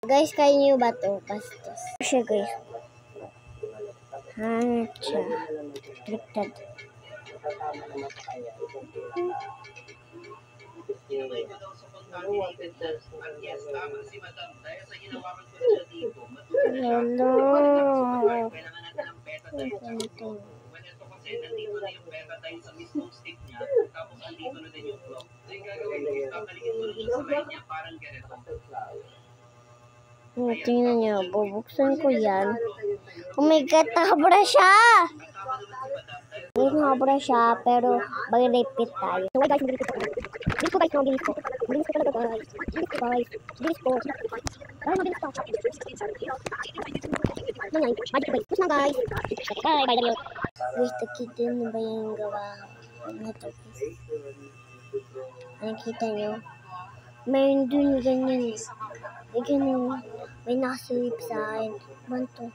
Guys, kaya niyo ba ito? Pastos. Siya guys. Siya. Baliktad. Hello. Kasi nandito na yung pera dahil sa mismong stick niya, tapos andito na din yung vlog. So yung gagawin mo, ipapalikin mo rin sa line niya, parang ganito. Tingnan niyo, bubuksan ko yan. Oh my God, nakabura siya! Nakabura siya, pero mag-repeat tayo. So guys, mag-repeat tayo. Bilis po guys, bilis po. Bilis po talaga guys. Bilis po guys. Bilis po. Ay, mabilis pa. Magic break. Tapos na guys. Bye, bye, Dario. Guys, nakita niyo ba yung gawa? Ito. Nakita niyo? Mayroon dun ganyan. May ganyan. May nakasilip sa akin. Banto.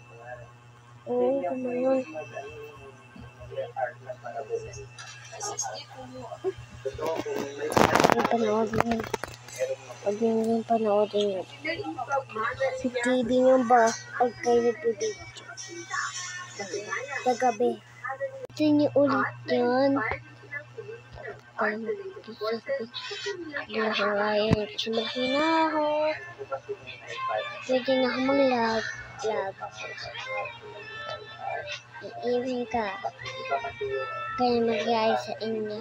Oo, gano'n. Panoodin. Pag yung panoodin. Sa TV nyo ba? Pag kayo nagbibidyo. Sa gabi. Ito nyo ulit yan. Ayan. Sumahin na ako. Pwede na ako mag-lag. Iiwan ka. Kaya mag-iay sa inyo.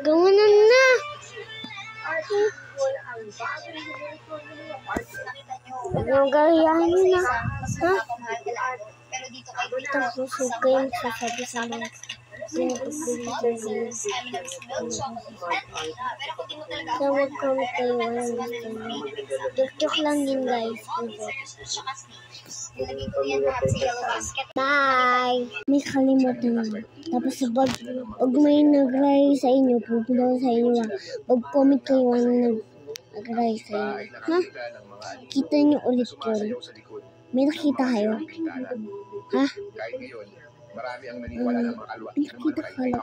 Gawanan na! Ang gayahin na. Ha? Tapos susugayin sasabi sa mga tawag kami kayo walang gusto nyo. Joke lang din guys. Bye! May kalimutan na. Tapos pag may nag-ray sa inyo, pupunta sa inyo pag-comment kayo ang nag-ray sa inyo. Ha? Kita nyo ulit yun. May nakita kayo? Ha? Kahit ngayon, marami ang naniniwala ng mga kalwa. Nakita kayo.